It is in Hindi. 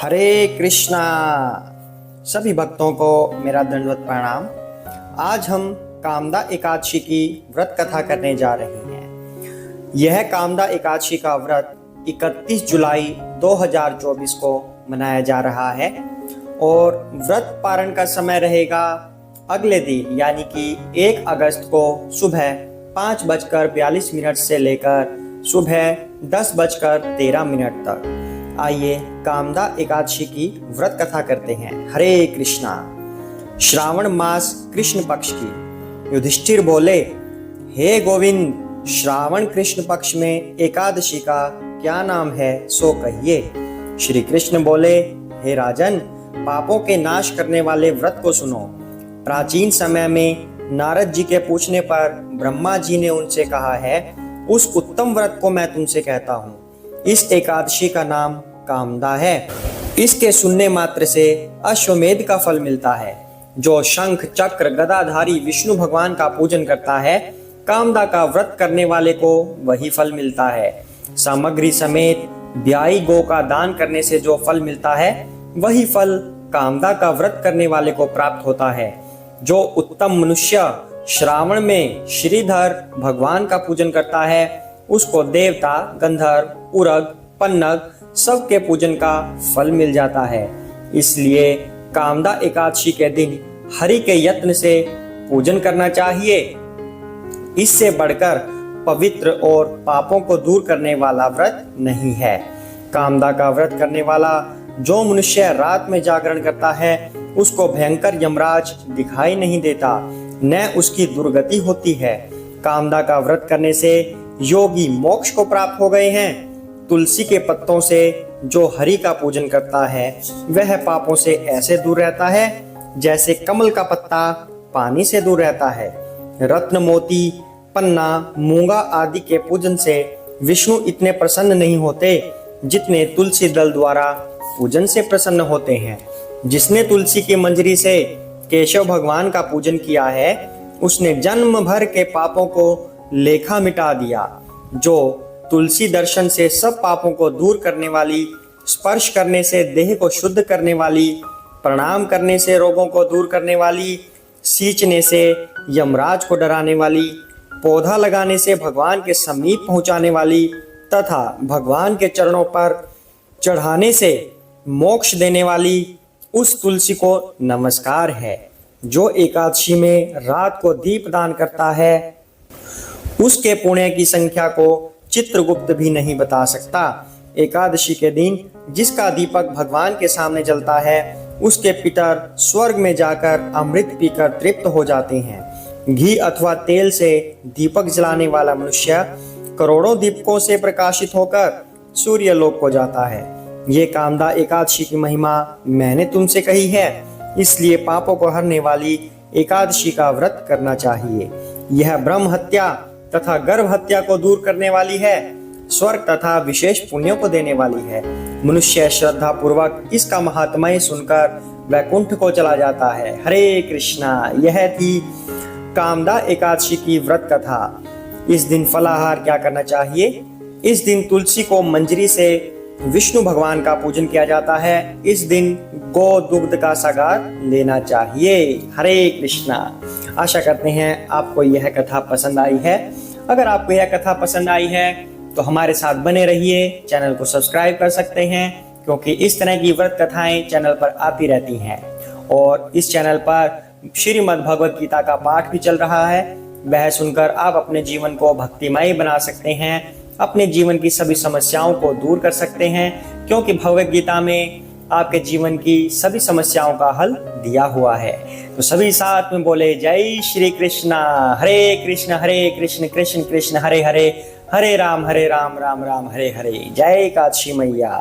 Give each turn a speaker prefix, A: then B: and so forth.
A: हरे कृष्णा। सभी भक्तों को मेरा दंडवत प्रणाम। आज हम कामदा एकादशी की व्रत कथा करने जा रहे हैं। यह कामदा एकादशी का व्रत 31 जुलाई 2024 को मनाया जा रहा है और व्रत पारण का समय रहेगा अगले दिन यानी कि 1 अगस्त को सुबह 5:42 से लेकर सुबह 10:13 तक। आइए कामदा एकादशी की व्रत कथा करते हैं। हरे कृष्णा। श्रावण मास कृष्ण पक्ष की। युधिष्ठिर बोले, हे गोविंद, श्रावण कृष्ण पक्ष में एकादशी का क्या नाम है सो कहिए। श्री कृष्ण बोले, हे राजन, पापों के नाश करने वाले व्रत को सुनो। प्राचीन समय में नारद जी के पूछने पर ब्रह्मा जी ने उनसे कहा है, उस उत्तम व्रत को मैं तुमसे कहता हूँ। इस एकादशी का नाम कामदा है। इसके सुनने मात्र से अश्वमेध का फल मिलता है। जो शंख चक्र गदाधारी विष्णु भगवान का पूजन करता है, कामदा का व्रत करने वाले को वही फल मिलता है। सामग्री समेत ब्याई गो का दान करने से जो फल मिलता है, वही फल कामदा का व्रत करने वाले को प्राप्त होता है। जो उत्तम मनुष्य श्रावण में श्रीधर भगवान का पूजन करता है, उसको देवता, गंधर्व, उरग, पन्नग सबके पूजन का फल मिल जाता है। इसलिए कामदा एकादशी के दिन हरि के यत्न से पूजन करना चाहिए। इससे बढ़कर पवित्र और पापों को दूर करने वाला व्रत नहीं है। कामदा का व्रत करने वाला जो मनुष्य रात में जागरण करता है, उसको भयंकर यमराज दिखाई नहीं देता, न उसकी दुर्गति होती है। कामदा का व्रत करने से योगी मोक्ष को प्राप्त हो गए हैं। तुलसी के पत्तों से जो हरि का पूजन करता है, वह पापों से ऐसे दूर रहता है जैसे कमल का पत्ता पानी से दूर रहता है। रत्न, मोती, पन्ना, मूंगा आदि के पूजन से विष्णु इतने प्रसन्न नहीं होते जितने तुलसी दल द्वारा पूजन से प्रसन्न होते हैं। जिसने तुलसी की मंजरी से केशव भगवान का पूजन किया है, उसने जन्म भर के पापों को लेखा मिटा दिया। जो तुलसी दर्शन से सब पापों को दूर करने वाली, स्पर्श करने से देह को शुद्ध करने वाली, प्रणाम करने से रोगों को दूर करने वाली, सींचने से यमराज को डराने वाली, पौधा लगाने से भगवान के समीप पहुंचाने वाली तथा भगवान के चरणों पर चढ़ाने से मोक्ष देने वाली उस तुलसी को नमस्कार है। जो एकादशी में रात को दीप दान करता है, उसके पुण्य की संख्या को चित्रगुप्त भी नहीं बता सकता। एकादशी के दिन जिसका दीपक भगवान के सामने जलता है, उसके पितर स्वर्ग में जाकर अमृत पीकर तृप्त हो जाते हैं। घी अथवा तेल से दीपक जलाने वाला मनुष्य करोड़ों दीपकों से प्रकाशित होकर सूर्य लोक को जाता है। ये कामदा एकादशी की महिमा मैंने तुमसे कही है, इसलिए पापों को हरने वाली एकादशी का व्रत करना चाहिए। यह ब्रह्म हत्या तथा गर्भ हत्या को दूर करने वाली है, स्वर्ग तथा विशेष पुण्यों को देने वाली है। मनुष्य श्रद्धा पूर्वक इसका महात्म्य सुनकर वैकुंठ को चला जाता है। हरे कृष्णा। यह थी कामदा एकादशी की व्रत कथा। इस दिन फलाहार क्या करना चाहिए? इस दिन तुलसी को मंजरी से विष्णु भगवान का पूजन किया जाता है। इस दिन गो दुग्ध का सागर लेना चाहिए। हरे कृष्णा। आशा करते हैं आपको यह कथा पसंद आई है। अगर आपको यह कथा पसंद आई है तो हमारे साथ बने रहिए। चैनल को सब्सक्राइब कर सकते हैं, क्योंकि इस तरह की व्रत कथाएं चैनल पर आती रहती हैं। और इस चैनल पर श्रीमद् भगवद गीता का पाठ भी चल रहा है। वह सुनकर आप अपने जीवन को भक्तिमय बना सकते हैं, अपने जीवन की सभी समस्याओं को दूर कर सकते हैं, क्योंकि भगवद गीता में आपके जीवन की सभी समस्याओं का हल दिया हुआ है। तो सभी साथ में बोले, जय श्री कृष्णा। हरे कृष्ण कृष्ण कृष्ण हरे हरे, हरे राम राम राम हरे हरे। जय काशी मैया।